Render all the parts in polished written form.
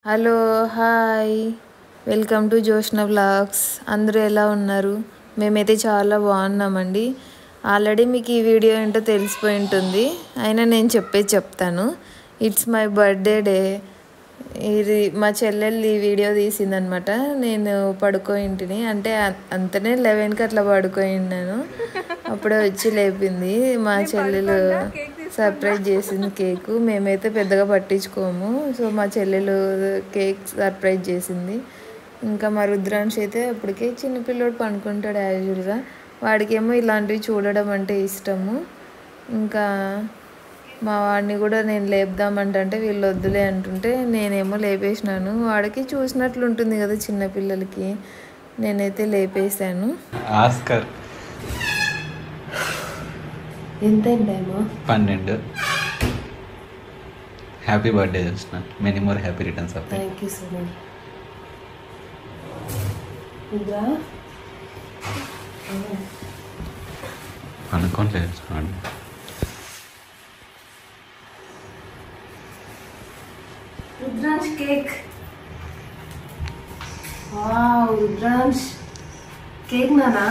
Hello hi welcome to Joshna vlogs. అందరూ ఎలా ఉన్నారు? మేమైతే చాలా బాగున్నామండి. ఆల్రెడీ మీకు ఈ వీడియో ఏంటో తెలిసిపోయి ఉంటుంది, అయినా నేను చెప్తాను. It's my birthday day. ఇది మా చెల్లెళ్ళు ఈ వీడియో తీసిందనమాట. నేను పడుకోయింటిని, అంటే అంతనే 11కి అట్లా పడుకోయినాను. అప్పుడే వచ్చి లేపింది. మా చెల్లెలు సర్ప్రైజ్ చేసింది కేకు. మేమైతే పెద్దగా పట్టించుకోము. సో మా చెల్లెలు కేక్ సర్ప్రైజ్ చేసింది. ఇంకా మా రుద్రాంశ్ అయితే అప్పటికే చిన్నపిల్లోడు పనుకుంటాడు యాజువల్గా. వాడికేమో ఇలాంటివి చూడడం అంటే ఇష్టము. ఇంకా మా వాడిని కూడా నేను లేపుదామంటే వీళ్ళు వద్దులే అంటుంటే నేనేమో లేపేసినాను. వాడికి చూసినట్లు ఉంటుంది కదా చిన్నపిల్లలకి. నేనైతే లేపేసాను. ఆస్కర్ ఎంత time? 12. Happy birthday Joshna. Many more happy returns of the day. Thank you so much. ఇదా అనుకోలేదు. Rudransh cake. Wow, Rudransh cake నానా?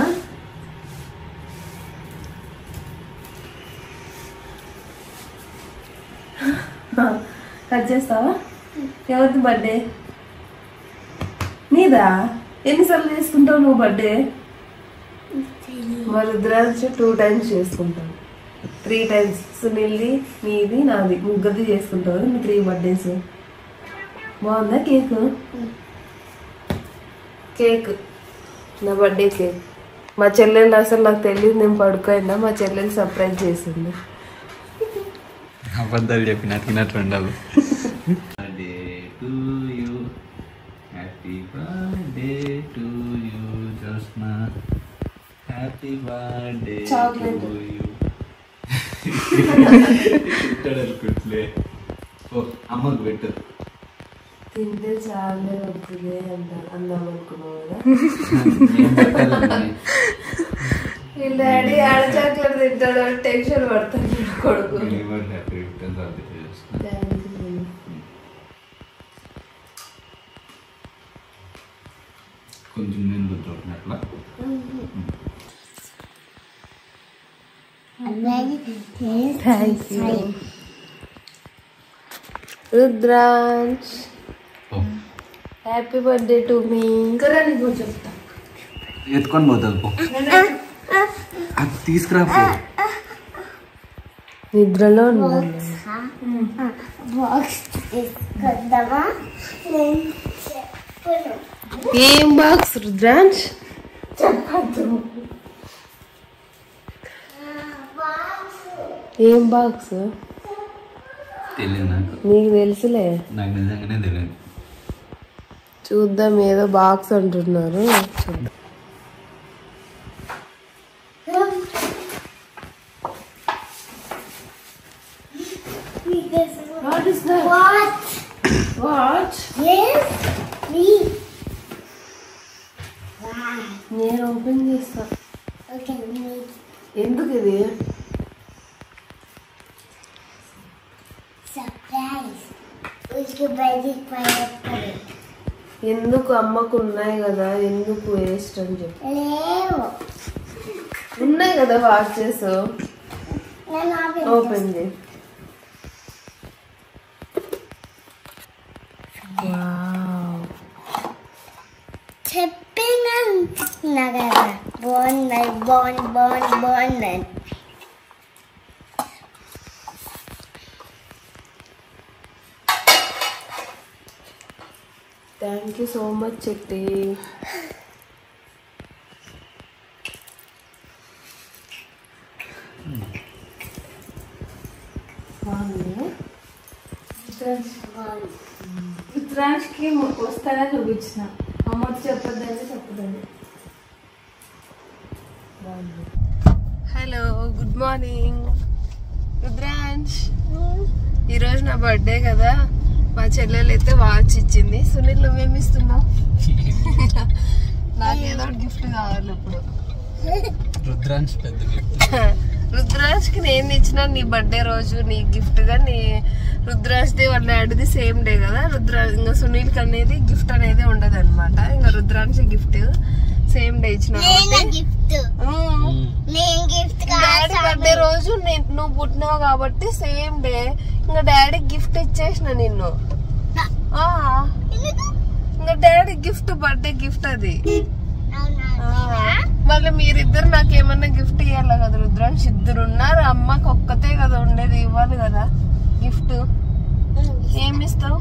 కట్ చేస్తావా? ఎవరిది బర్త్డే? నీదా? ఎన్నిసార్లు చేసుకుంటావు నువ్వు బర్త్డే? మా రుద్రాంశ్ 2 times చేసుకుంటావు, 3 times. సునీల్ది, నీది, నాది, ముగ్గురిది చేసుకుంటావు కదా మీ 3 birthdays. బాగుందా కేక్? కేక్ నా బర్త్డే కేక్. మా చెల్లెలు అసలు నాకు తెలియదు నేను పడుకోయిందా, మా చెల్లెలు సర్ప్రైజ్ చేసింది. అబద్ధాలు చెప్పినట్టు ఉండాలి. Birthday to you, happy birthday to you Joshna, happy birthday to you. అనుకుంటులే. ఓ అమ్మకు పెట్టు. తింటే చాలా వద్దులే అందాం అనుకున్నావు కదా. వీళ్ళ డాడీ ఆడ చాక్లెట్ తింటాడు, టెన్షన్ పడతాడు కొడుకు. కొంచెం నేను చూడట్లా. Thank you Rudransh. Happy birthday to me. చెప్తా, ఎత్తుకొని పోతుంది పో. అది తీసుకురా. నిద్రలో ఉన్నాను. ఏం బాక్స్ రుద్రాంశ్? ఏం బాక్స్ తెలియదు నాకు. నీకు తెలుసులే. నాకు నిజంగానే తెలియదు. చూద్దాం, ఏదో బాక్స్ అంటున్నారు. చూద్దాం. What is that? What? Yes, me. నేను ఓపెన్ చేస్తా. Okay, me. ఎందుకు ఇది? Surprise. उसके बाद एक फायर करे. ఎందుకు? అమ్మకు ఉన్నాయి కదా, ఎందుకు వేస్ట్ అని చెప్పి. లేవు. ఉన్నాయి కదా వాచెస్. నేను ఓపెన్ చేయి. వావ్, చెప్పినా కదా బాగుంది. థ్యాంక్ యూ సో మచ్ చెట్టి. రుద్రాంశ్కి వస్తానే చూపించిన, అమ్మతో చెప్పొద్దండి. Hello, good morning Rudransh. ఈరోజు నా బర్త్డే కదా, మా చెల్లెలు అయితే వాచ్ ఇచ్చింది. సునీల్ నువ్వేమి ఇస్తున్నావు? నాకేదో గిఫ్ట్ కావాలి ఇప్పుడు. రుద్రాంశ్ పెద్ద గిఫ్ట్. రుద్రాంశ్కి నేను ఇచ్చిన నీ బర్త్డే రోజు నీ గిఫ్ట్ గా నీ రుద్రాంశ్ది వాళ్ళ డాడీది సేమ్ డే కదా. ఇంకా సునీల్కి అనేది గిఫ్ట్ అనేది ఉండదు అనమాట. ఇంకా రుద్రాంశ్ గిఫ్ట్ సేమ్ డే ఇచ్చిన డాడీ బర్త్డే రోజు నువ్వు పుట్టినావు కాబట్టి సేమ్ డే ఇంకా డాడీ గిఫ్ట్ ఇచ్చేసిన నిన్ను. ఇంకా డాడీ గిఫ్ట్ బర్త్డే గిఫ్ట్ అది. మళ్ళీ మీరిద్దరు నాకు ఏమన్నా గిఫ్ట్ ఇవ్వాలి కదా. రుద్రాంశ్ ఇద్దరు ఉన్నారు, అమ్మకి ఒక్కతే కదా ఉండేది, ఇవ్వాలి కదా గిఫ్ట్. ఏమిస్తావు?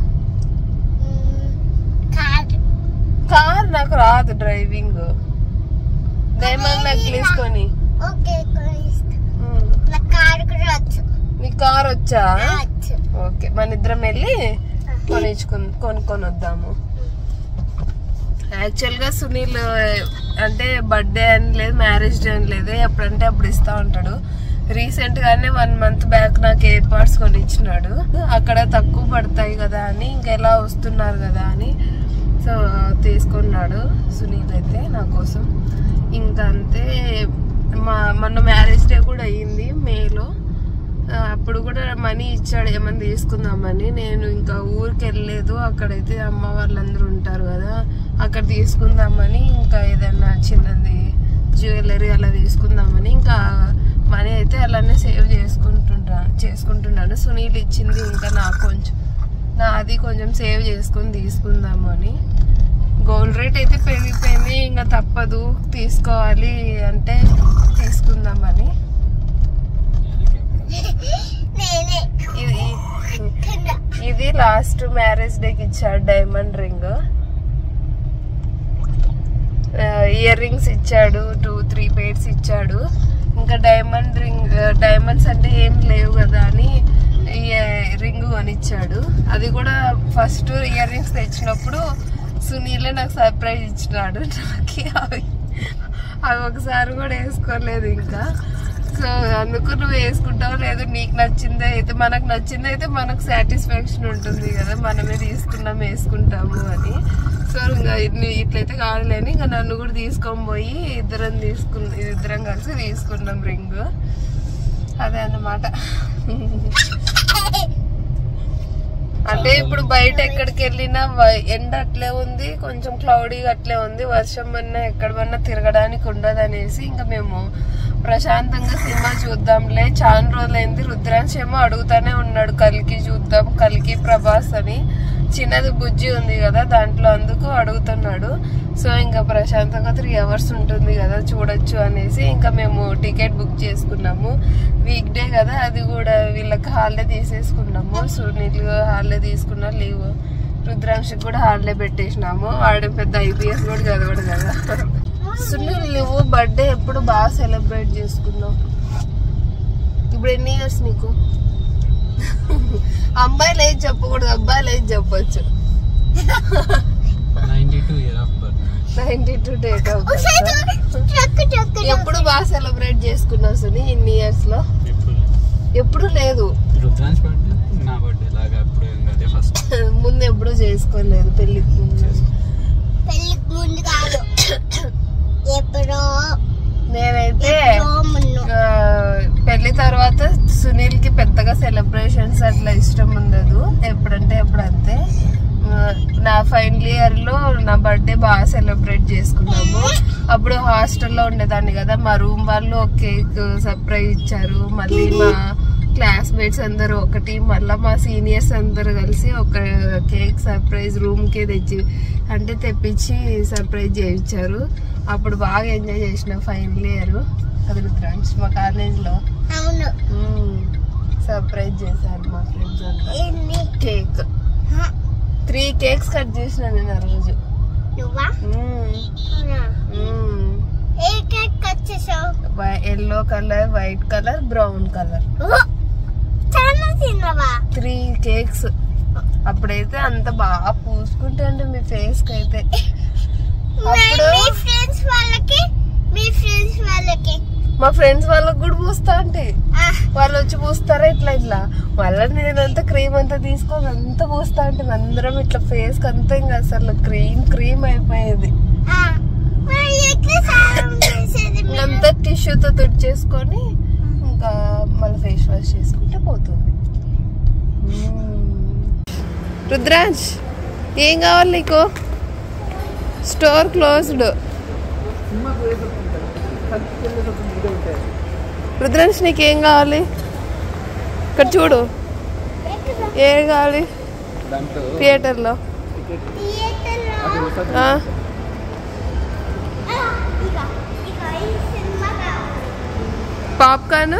కార్ నాకు రాదు డ్రైవింగ్. డైమండ్ నెక్లెస్ కొని. నీ కార్ వచ్చా? ఓకే, మన ఇద్దరం వెళ్ళి కొనుక్కొని వద్దాము. యాక్చువల్ గా సునీల్ అంటే బర్త్డే అని లేదు, మ్యారేజ్ డే అని లేదు, ఎప్పుడంటే అప్పుడు ఇస్తా ఉంటాడు. రీసెంట్ గానే 1 month బ్యాక్ నాకు ఎయిర్ పాడ్స్ కొని ఇచ్చినాడు. అక్కడ తక్కువ పడతాయి కదా అని, ఇంకా ఎలా వస్తున్నారు కదా అని సో తీసుకున్నాడు సునీల్ అయితే నా కోసం. ఇంకా అంతే, మొన్న మ్యారేజ్ డే కూడా అయ్యింది మేలో. అప్పుడు కూడా మనీ ఇచ్చాడు ఏమన్నా తీసుకుందామని. నేను ఇంకా ఊరికి వెళ్ళలేదు, అక్కడైతే అమ్మ వాళ్ళందరూ ఉంటారు కదా అక్కడ తీసుకుందామని, ఇంకా ఏదన్నా చిన్నది జ్యువెలరీ అలా తీసుకుందామని ఇంకా మనీ అయితే అలానే సేవ్ చేసుకుంటున్నాను. సునీల్ ఇచ్చింది ఇంకా నాకు కొంచెం నాది కొంచెం సేవ్ చేసుకొని తీసుకుందాము అని. గోల్డ్ రేట్ అయితే పెరిగిపోయింది, ఇంకా తప్పదు తీసుకోవాలి అంటే తీసుకుందామని. ఇది లాస్ట్ మ్యారేజ్ డేకి ఇచ్చాడు డైమండ్ రింగ్. ఇయర్ రింగ్స్ ఇచ్చాడు, 2-3 pairs ఇచ్చాడు. ఇంకా డైమండ్ రింగ్ డైమండ్స్ అంటే ఏం లేవు కదా అని రింగ్ కొనిచ్చాడు. అది కూడా ఫస్ట్ ఇయర్ రింగ్స్ తెచ్చినప్పుడు సునీలే నాకు సర్ప్రైజ్ ఇచ్చినాడు. నాకు అవి ఒకసారి కూడా వేసుకోలేదు ఇంకా. సో అందుకు నువ్వు వేసుకుంటావు లేదు, నీకు నచ్చింది అయితే మనకు నచ్చింది అయితే మనకు సాటిస్ఫాక్షన్ ఉంటుంది కదా, మనమే తీసుకున్నాం వేసుకుంటాము అని. సో ఇంకా ఇట్లయితే కాదులేని ఇంకా నన్ను కూడా తీసుకొని పోయి ఇద్దరం కలిసి తీసుకున్నాం రింగ్. అదే అన్నమాట. అంటే ఇప్పుడు బయట ఎక్కడికి వెళ్ళినా ఎండ అట్లే ఉంది, కొంచెం క్లౌడీగా అట్లే ఉంది, వర్షం అన్నా ఎక్కడన్నా తిరగడానికి ఉండదు అనేసి ఇంకా మేము ప్రశాంతంగా సినిమా చూద్దాంలే, చాలా రోజులైంది. రుద్రాంశ్ ఏమో అడుగుతానే ఉన్నాడు కల్కి చూద్దాం, కల్కి ప్రభాస్ అని. చిన్నది బుజ్జి ఉంది కదా దాంట్లో, అందుకు అడుగుతున్నాడు. సో ఇంకా ప్రశాంతంగా 3 hours ఉంటుంది కదా చూడొచ్చు అనేసి ఇంకా మేము టికెట్ బుక్ చేసుకున్నాము. వీక్ డే కదా, అది కూడా వీళ్ళకి హాలిడే తీసేసుకున్నాము. సునీల్ హాలిడే తీసుకున్నా లీవ్, రుద్రాంశకి కూడా హాలిడే పెట్టేసినాము. వాడు పెద్ద IPS కూడా చదవడు కదా. సునీల్ నువ్వు బర్త్డే ఎప్పుడు బాగా సెలబ్రేట్ చేసుకున్నావు? ఇప్పుడు ఎన్ని ఇయర్స్ నీకు? అమ్మాయిలు ఏది చెప్పకూడదు, అబ్బాయిలు ఏది చెప్పొచ్చు. 92 డేట్ ఆఫ్ బర్త్. ఎప్పుడు బాగా సెలబ్రేట్ చేసుకున్నావు సునీ ఇన్ని ఇయర్స్ లో? ఎప్పుడు లేదు. ముందు ఎప్పుడు చేసుకోలేదు పెళ్లికి ముందు? నేనైతే పెళ్లి తర్వాత సునీల్ కి పెద్దగా సెలబ్రేషన్స్ అట్లా ఇష్టం ఉండదు, ఎప్పుడంటే ఎప్పుడు అంతే. నా ఫైనల్ ఇయర్ లో నా బర్త్డే బాగా సెలబ్రేట్ చేసుకున్నాము. అప్పుడు హాస్టల్లో ఉండేదాన్ని కదా, మా రూమ్ వాళ్ళు ఒక కేక్ సర్ప్రైజ్ ఇచ్చారు. మళ్ళీ మా క్లాస్మేట్స్ అందరూ ఒకటి, మళ్ళీ మా సీనియర్స్ అందరు కలిసి ఒక కేక్ సర్ప్రైజ్ రూమ్ కి తెప్పించి సర్ప్రైజ్ చేయించారు. అప్పుడు బాగా ఎంజాయ్ చేసిన ఫైనల్ ఇయర్. అది రుద్రాంశ్ మా కాలేజ్ లో సర్ప్రైజ్ చేశారు మా ఫ్రెండ్స్ అంతా. కేక్ 3 cakes కట్ చేసిన నేను ఆ రోజు. Yellow colour, white colour, brown colour 3 cakes. అప్పుడైతే అంత బాగా పూసుకుంటే అంటే మీ ఫేస్ కి అయితే. మా ఫ్రెండ్స్ వాళ్ళకి కూడా పూస్తా అంటే వాళ్ళు వచ్చి పూస్తారా ఇట్లా ఇట్లా. మళ్ళీ నేనంతా క్రీమ్ అంతా తీసుకొని అంతా పూస్తా అంటే అందరం ఇట్లా ఫేస్ కి అంతా ఇంకా అసలు క్రీమ్ అయిపోయేది. అంతా టిష్యూతో తుడిచేసుకొని ఇంకా మళ్ళీ ఫేస్ వాష్ చేసుకుంటే పోతుంది. రుద్రాజ్ ఏం కావాలి నీకు? Store closed. రుద్రాజ్ నీకేం కావాలి? ఇక్కడ చూడు ఏం కావాలి థియేటర్లో. పాప్కార్న్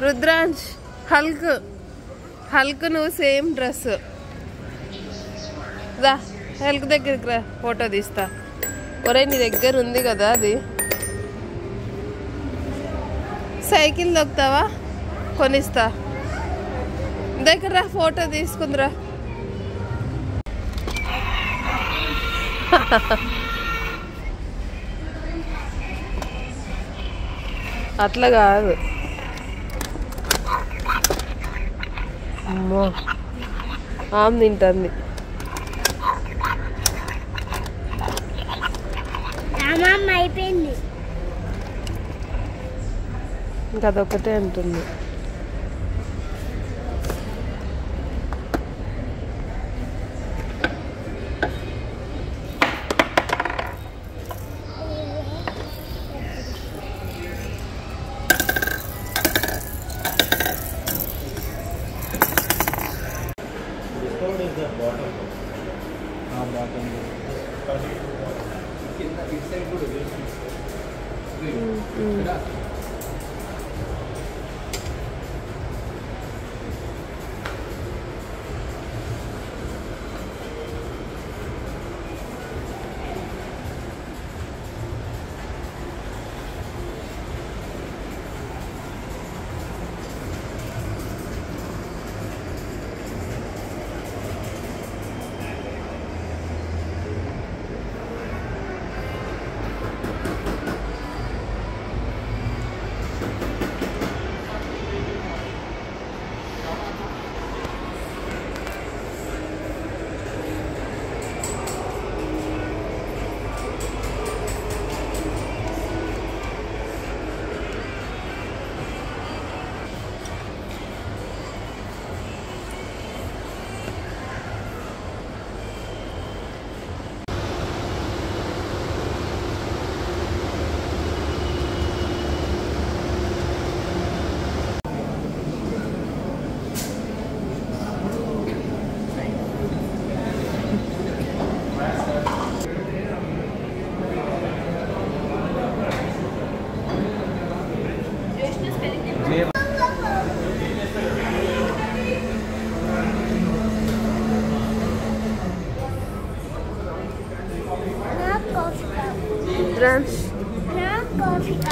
రుద్రాంశ్ హల్క్ నువ్వు సేమ్ డ్రెస్ రా హల్క్ దగ్గరికి రా ఫోటో తీస్తా. ఒరే నీ దగ్గర ఉంది కదా అది. సైకిల్ దొక్కుతావా? కొనిస్తా. దగ్గర రా ఫోటో తీసుకుందిరా. అట్లా కాదు. అమ్మో ఆమె తింటుంది. అయిపోయింది ఇంకా అదొక్కటే అంటుంది.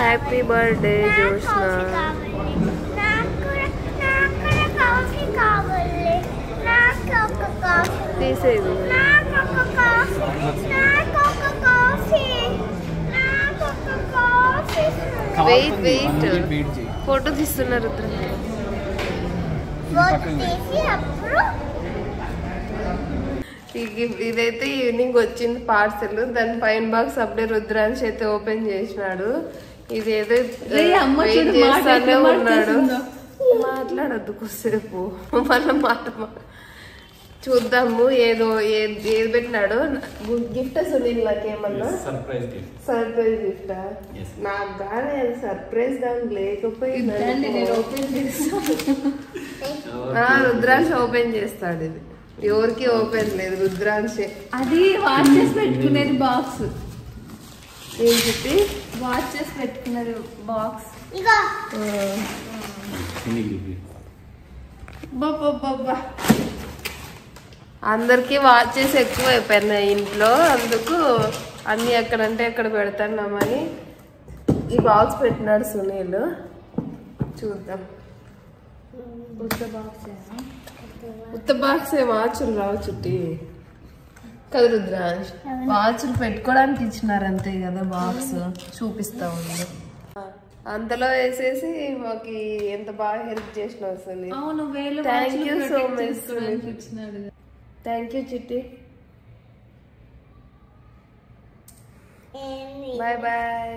Happy birthday Joshna. తీసేది వెయిట్ ఫోటో తీస్తున్నారు. ఇదైతే ఈవినింగ్ వచ్చింది పార్సెల్. దాని పైన బాక్స్ అప్పుడే రుద్రాంశ్ అయితే ఓపెన్ చేసినాడు. ఇదేదో చేస్తానే ఉన్నాడు. మాట్లాడద్దు కొద్దిసేపు మళ్ళీ మాట చూద్దాము ఏదో ఏది పెట్టినాడు. గిఫ్ట్ సునీల్ నాకేమన్నా surprise gift. Surprise gift Yes. నాకు కానీ అది సర్ప్రైజ్ దాని లేకపోయింది. నేను ఓపెన్ చేస్తాను. రుద్రాంశ ఓపెన్ చేస్తాడు. ఇది ఎవరికి ఓపెన్ లేదు, రుద్రాంశే. అది వాచ్ చేసి పెట్టుకునేది బాక్స్. ఏం చెప్పి వాచ్ చేసి పెట్టుకునేది బాక్స్. ఇగో బాబా అందరికి వాచెస్ ఎక్కువ అయిపోయినాయి ఇంట్లో, అందుకు అన్ని ఎక్కడంటే ఎక్కడ పెడతాన్నామని ఈ బాక్స్ పెట్టినాడు సునీల్. చూద్దాం. కొత్త బాక్స్. ఉత్త బాక్స్ వాచులు రావు చుట్టి కదా రుద్రాంశ్. వాచులు పెట్టుకోవడానికి ఇచ్చినారు అంతే కదా. బాక్స్ చూపిస్తా ఉంది. అంతలో వేసేసి మాకు ఎంత బాగా హెల్ప్ చేసినావు సునీల్. అవును, వేలు థ్యాంక్ యూ సో మచ్. ఇచ్చినాడు. Thank you Chitti. Bye bye.